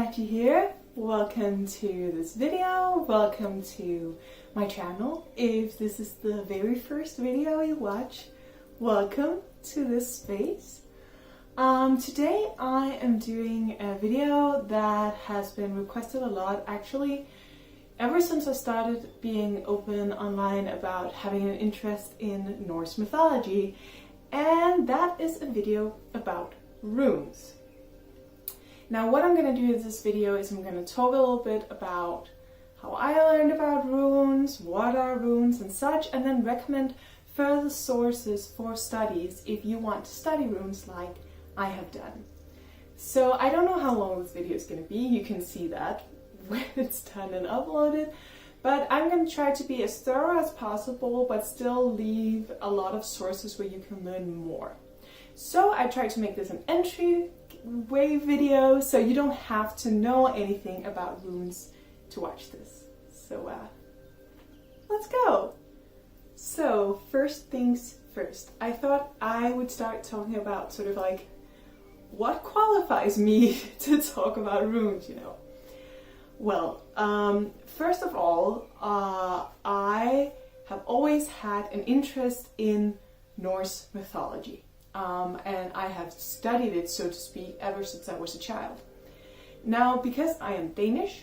Maggie here. Welcome to this video. Welcome to my channel. If this is the very first video you watch, welcome to this space. Today I am doing a video that has been requested a lot, actually, ever since I started being open online about having an interest in Norse mythology, and that is a video about runes. Now what I'm going to do in this video is I'm going to talk a little bit about how I learned about runes, what are runes and such, and then recommend further sources for studies if you want to study runes like I have done. So I don't know how long this video is going to be, you can see that when it's done and uploaded, but I'm going to try to be as thorough as possible but still leave a lot of sources where you can learn more. So I tried to make this an entryway video so you don't have to know anything about runes to watch this. So let's go! So first things first, I thought I would start talking about sort of like what qualifies me to talk about runes, you know. Well, first of all, I have always had an interest in Norse mythology. And I have studied it, so to speak, ever since I was a child. Now, because I am Danish,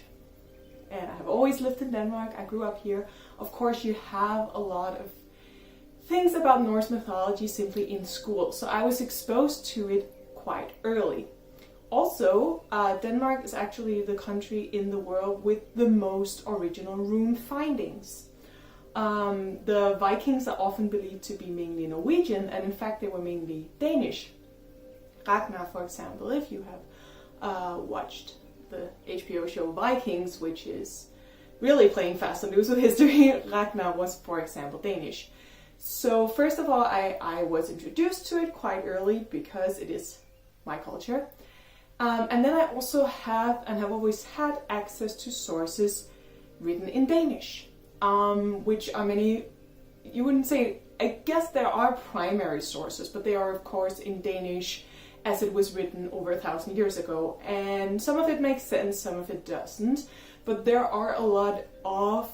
and I have always lived in Denmark, I grew up here, of course you have a lot of things about Norse mythology simply in school, so I was exposed to it quite early. Also, Denmark is actually the country in the world with the most original rune findings. The Vikings are often believed to be mainly Norwegian, and in fact they were mainly Danish. Ragnar, for example, if you have watched the HBO show Vikings, which is really playing fast and loose with history, Ragnar was, for example, Danish. So first of all, I was introduced to it quite early because it is my culture. And then I also have always had access to sources written in Danish. Which are many, you wouldn't say, I guess there are primary sources, but they are of course in Danish as it was written over 1,000 years ago, and some of it makes sense, some of it doesn't, but there are a lot of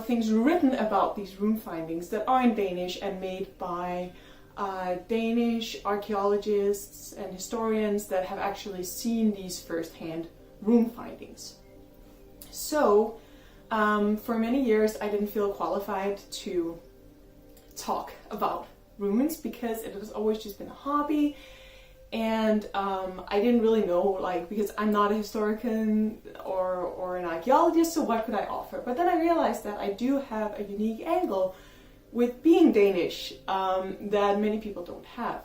things written about these rune findings that are in Danish and made by Danish archaeologists and historians that have actually seen these first-hand rune findings. So for many years I didn't feel qualified to talk about runes because it has always just been a hobby, and I didn't really know, like, because I'm not a historian or an archaeologist, so what could I offer? But then I realized that I do have a unique angle with being Danish that many people don't have,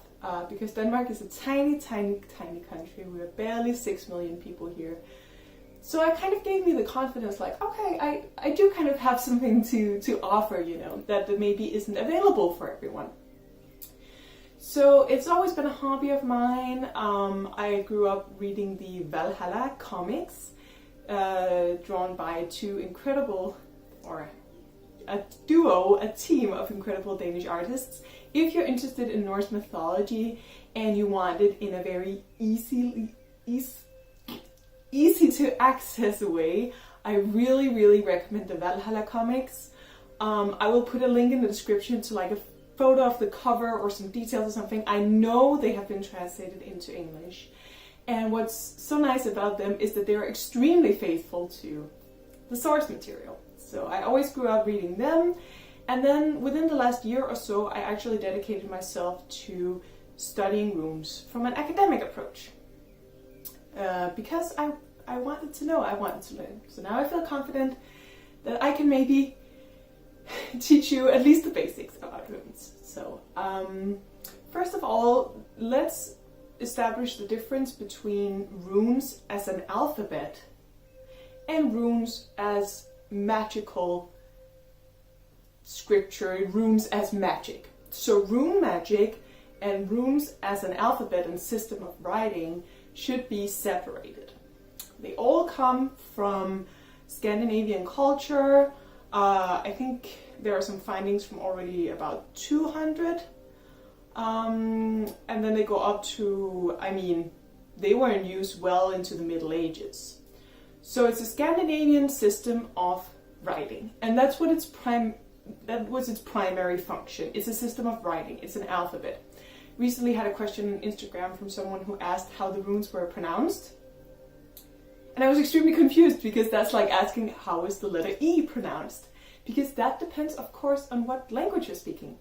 because Denmark is a tiny country. We're barely 6 million people here. So it kind of gave me the confidence, like, okay, I do kind of have something to offer, you know, that maybe isn't available for everyone. So it's always been a hobby of mine. I grew up reading the Valhalla comics, drawn by two incredible, or a team of incredible Danish artists. If you're interested in Norse mythology and you want it in a very easy to access way, I really recommend the Valhalla comics. I will put a link in the description to like a photo of the cover or some details or something. I know they have been translated into English, and what's so nice about them is that they are extremely faithful to the source material. So I always grew up reading them, and then within the last year or so I actually dedicated myself to studying runes from an academic approach. Because I wanted to know, I wanted to learn. So now I feel confident that I can maybe teach you at least the basics about runes. So first of all, let's establish the difference between runes as an alphabet and runes as magical scripture, runes as magic. So rune magic and runes as an alphabet and system of writing should be separated. They all come from Scandinavian culture. I think there are some findings from already about 200, and then they go up to, I mean, they were in use well into the Middle Ages. So it's a Scandinavian system of writing, and that was its primary function. It's a system of writing. It's an alphabet. Recently had a question on Instagram from someone who asked how the runes were pronounced. And I was extremely confused, because that's like asking how is the letter E pronounced? Because that depends, of course, on what language you're speaking.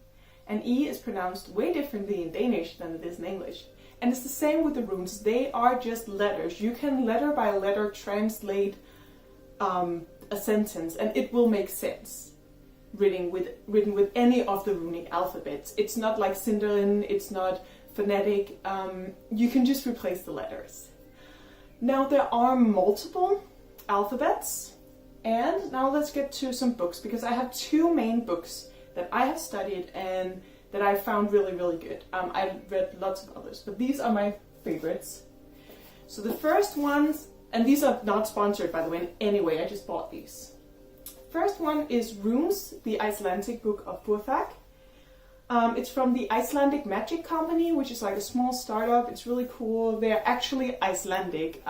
And E is pronounced way differently in Danish than it is in English. And it's the same with the runes. They are just letters. You can letter by letter translate a sentence, and it will make sense written with any of the runic alphabets. It's not like Sindarin, it's not phonetic. You can just replace the letters. Now there are multiple alphabets, and now let's get to some books, because I have two main books that I have studied and that I found really, really good. I've read lots of others, but these are my favorites. So the first ones, and these are not sponsored by the way in any way, I just bought these. First one is Runes, the Icelandic book of Futhak. It's from the Icelandic Magic Company, which is like a small startup. It's really cool. They're actually Icelandic.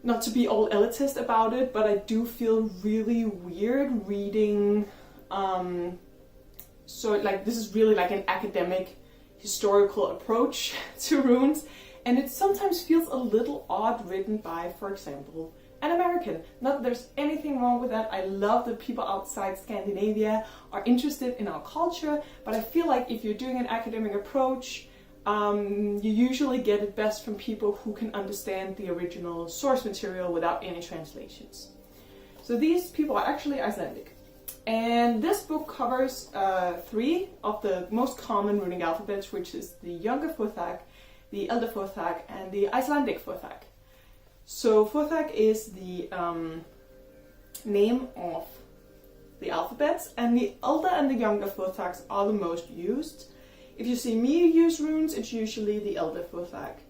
Not to be all elitist about it, but I do feel really weird reading. So like this is really like an academic, historical approach to runes, and it sometimes feels a little odd written by, for example, an American. Not that there's anything wrong with that. I love that people outside Scandinavia are interested in our culture, but I feel like if you're doing an academic approach, you usually get it best from people who can understand the original source material without any translations. So these people are actually Icelandic. And this book covers three of the most common runic alphabets, which is the Younger Futhak, the Elder Futhak, and the Icelandic Futhak. So Futhak is the name of the alphabets, and the Elder and the Younger Futhaks are the most used. If you see me use runes, it's usually the Elder Futhak.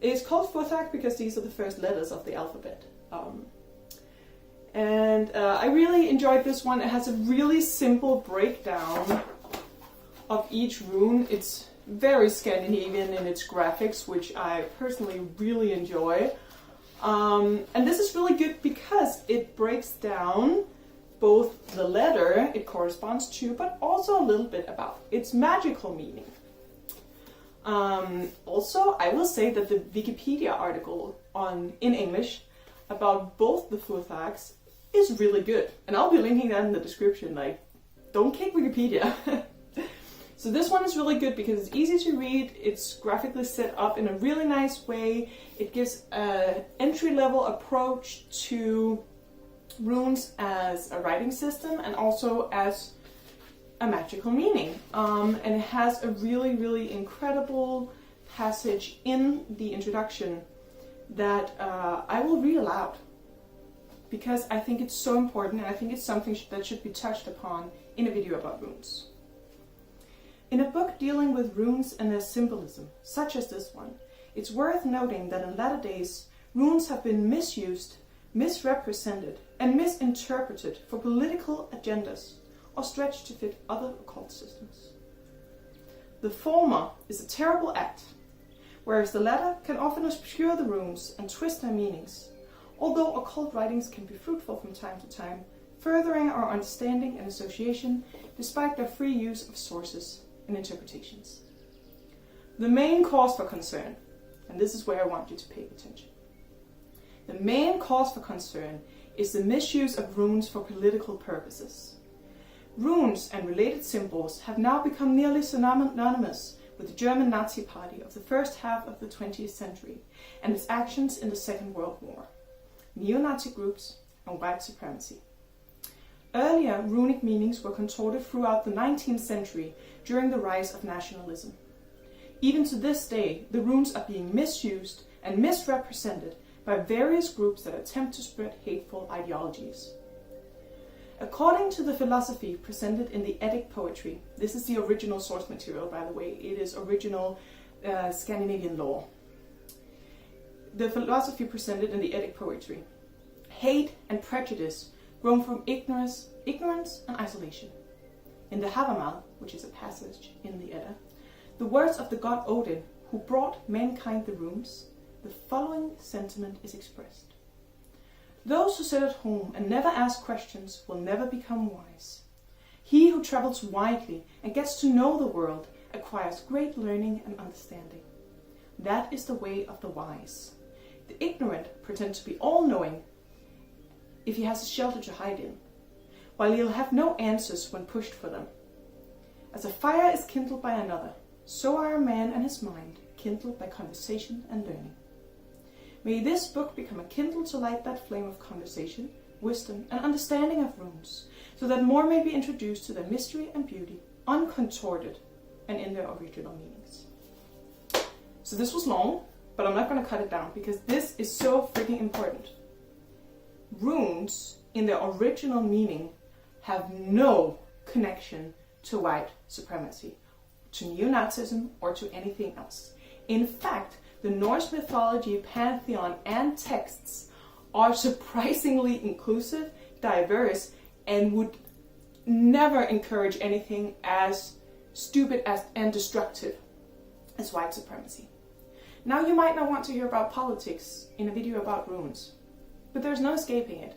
It's called Futhak because these are the first letters of the alphabet. I really enjoyed this one. It has a really simple breakdown of each rune. It's very Scandinavian in its graphics, which I personally really enjoy. And this is really good because it breaks down both the letter it corresponds to, but also a little bit about its magical meaning. Also, I will say that the Wikipedia article in English about both the Futhaks is really good. And I'll be linking that in the description, like, don't kick Wikipedia. So this one is really good because it's easy to read, it's graphically set up in a really nice way, it gives an entry-level approach to runes as a writing system and also as a magical meaning. And it has a really, really incredible passage in the introduction that I will read aloud, because I think it's so important and I think it's something that should be touched upon in a video about runes. In a book dealing with runes and their symbolism, such as this one, it's worth noting that in latter days, runes have been misused, misrepresented, and misinterpreted for political agendas or stretched to fit other occult systems. The former is a terrible act, whereas the latter can often obscure the runes and twist their meanings, although occult writings can be fruitful from time to time, furthering our understanding and association despite their free use of sources and interpretations. The main cause for concern, and this is where I want you to pay attention. The main cause for concern is the misuse of runes for political purposes. Runes and related symbols have now become nearly synonymous with the German Nazi Party of the first half of the 20th century and its actions in the Second World War, neo-Nazi groups, and white supremacy. Earlier, runic meanings were contorted throughout the 19th century during the rise of nationalism. Even to this day, the runes are being misused and misrepresented by various groups that attempt to spread hateful ideologies. According to the philosophy presented in the Eddic poetry, this is the original source material, by the way, it is original Scandinavian law. The philosophy presented in the Eddic poetry: hate and prejudice grown from ignorance and isolation. In the Havamal, which is a passage in the Edda, the words of the god Odin, who brought mankind the runes, the following sentiment is expressed. Those who sit at home and never ask questions will never become wise. He who travels widely and gets to know the world acquires great learning and understanding. That is the way of the wise. The ignorant pretend to be all-knowing if he has a shelter to hide in, while he'll have no answers when pushed for them. As a fire is kindled by another, so are a man and his mind kindled by conversation and learning. May this book become a kindle to light that flame of conversation, wisdom, and understanding of runes, so that more may be introduced to their mystery and beauty, uncontorted and in their original meanings. So this was long, but I'm not going to cut it down because this is so freaking important. Runes, in their original meaning, have no connection to white supremacy, to neo-Nazism, or to anything else. In fact, the Norse mythology, pantheon, and texts are surprisingly inclusive, diverse, and would never encourage anything as stupid and destructive as white supremacy. Now you might not want to hear about politics in a video about runes, but there's no escaping it.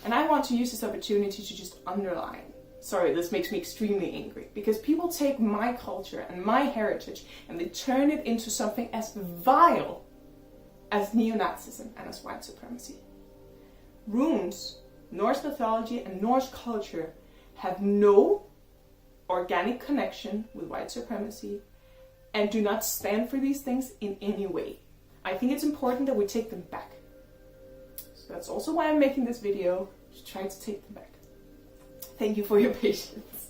And I want to use this opportunity to just underline. Sorry, this makes me extremely angry, because people take my culture and my heritage and they turn it into something as vile as neo-Nazism and as white supremacy. Runes, Norse mythology, and Norse culture have no organic connection with white supremacy and do not stand for these things in any way. I think it's important that we take them back. So that's also why I'm making this video, to try to take them back. Thank you for your patience.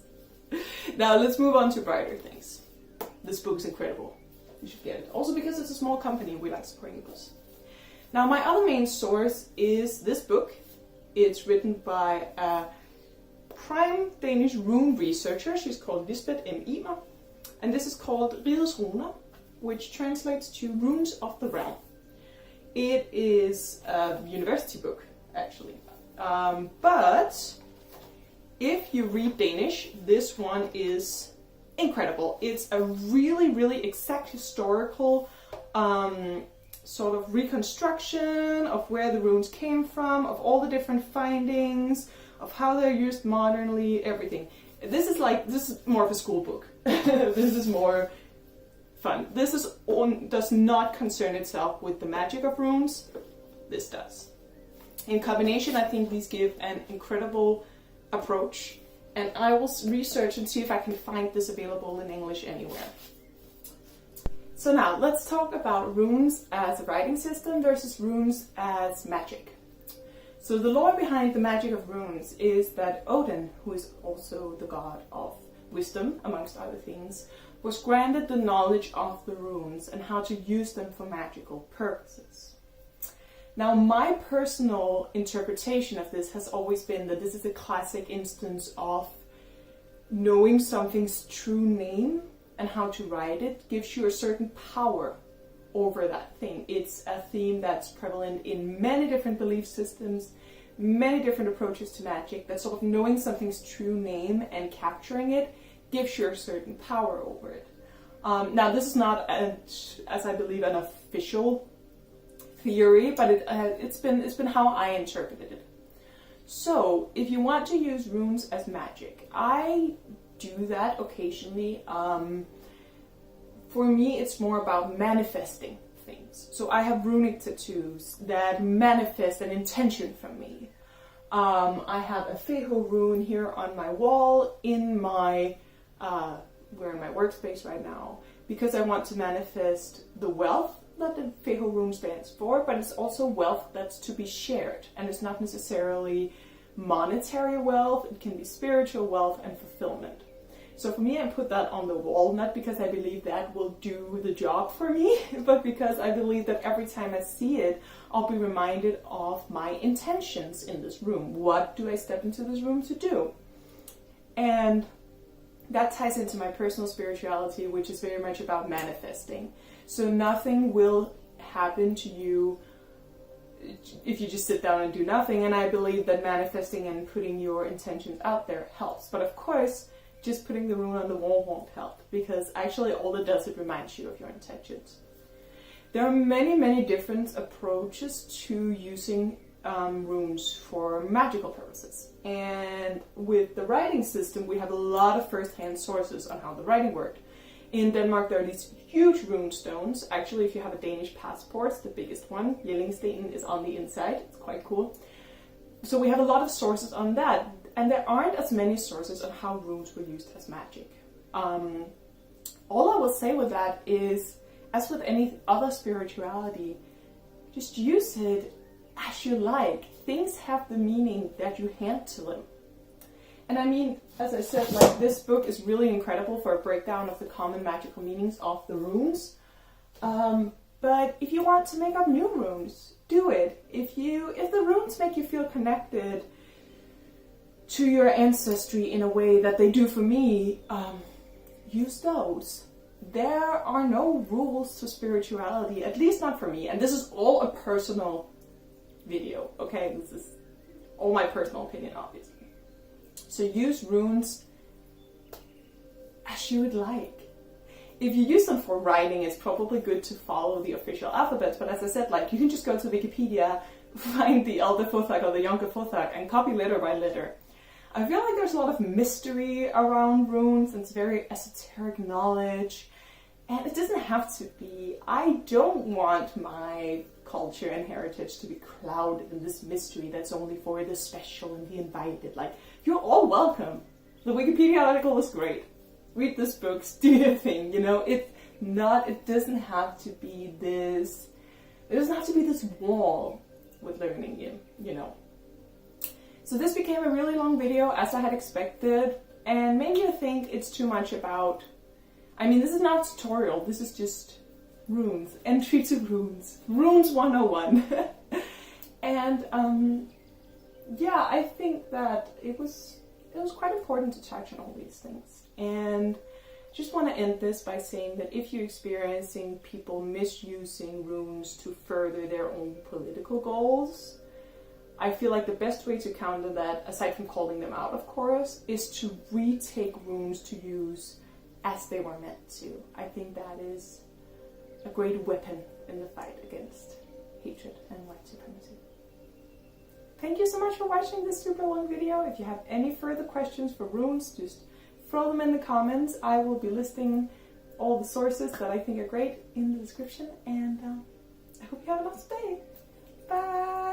Now let's move on to brighter things. This book is incredible. You should get it. Also because it's a small company, we like supporting books. Now my other main source is this book. It's written by a prime Danish rune researcher. She's called Lisbeth M. Imer. And this is called Rigets Runer, which translates to Runes of the Realm. It is a university book, actually. But if you read Danish, this one is incredible. It's a really, really exact historical sort of reconstruction of where the runes came from, of all the different findings, of how they're used modernly, everything. This is more of a school book. This is more fun. This does not concern itself with the magic of runes. This does. In combination, I think these give an incredible approach, and I will research and see if I can find this available in English anywhere. So now, let's talk about runes as a writing system versus runes as magic. So the lore behind the magic of runes is that Odin, who is also the god of wisdom, amongst other things, was granted the knowledge of the runes and how to use them for magical purposes. Now, my personal interpretation of this has always been that this is a classic instance of knowing something's true name and how to write it gives you a certain power over that thing. It's a theme that's prevalent in many different belief systems, many different approaches to magic, that sort of knowing something's true name and capturing it gives you a certain power over it. Now, this is not, as I believe, an official theory, but it's been how I interpreted it. So, if you want to use runes as magic, I do that occasionally. For me, it's more about manifesting things. So I have runic tattoos that manifest an intention from me. I have a Feho rune here on my wall in my, we're in my workspace right now, because I want to manifest the wealth that the Feho rune stands for, but it's also wealth that's to be shared. And it's not necessarily monetary wealth, it can be spiritual wealth and fulfillment. So for me, I put that on the wall, not because I believe that will do the job for me, but because I believe that every time I see it, I'll be reminded of my intentions in this room. What do I step into this room to do? And that ties into my personal spirituality, which is very much about manifesting. So nothing will happen to you if you just sit down and do nothing. And I believe that manifesting and putting your intentions out there helps. But of course, just putting the rune on the wall won't help, because actually all it does, it reminds you of your intentions. There are many different approaches to using runes for magical purposes. And with the writing system, we have a lot of first-hand sources on how the writing worked. In Denmark, there are these huge rune stones. Actually, if you have a Danish passport, the biggest one, Jellingstenen, is on the inside. It's quite cool. So we have a lot of sources on that. And there aren't as many sources on how runes were used as magic. All I will say with that is, as with any other spirituality, just use it as you like. Things have the meaning that you hand to them. And I mean, as I said, like, this book is really incredible for a breakdown of the common magical meanings of the runes. But if you want to make up new runes, do it. If the runes make you feel connected to your ancestry in a way that they do for me, use those. There are no rules to spirituality, at least not for me. And this is all a personal video, okay? This is all my personal opinion, obviously. So use runes as you would like. If you use them for writing, it's probably good to follow the official alphabet. But as I said, like, you can just go to Wikipedia, find the Elder Fothak or the Younger Fothak, and copy letter by letter. I feel like there's a lot of mystery around runes, and it's very esoteric knowledge. And it doesn't have to be. I don't want my culture and heritage to be clouded in this mystery that's only for the special and the invited. Like, you're all welcome. The Wikipedia article was great. Read this book, do your thing, you know. It doesn't have to be this, there doesn't have to be this wall with learning, you know. So this became a really long video, as I had expected, and maybe you think it's too much about, I mean, this is not a tutorial, this is just runes, entry to runes, runes 101. And yeah, I think that it was quite important to touch on all these things. And just want to end this by saying that if you're experiencing people misusing runes to further their own political goals, I feel like the best way to counter that, aside from calling them out, of course, is to retake runes to use as they were meant to. I think that is a great weapon in the fight against hatred and white supremacy. Thank you so much for watching this super long video. If you have any further questions for runes, just throw them in the comments. I will be listing all the sources that I think are great in the description. And I hope you have a nice day. Bye!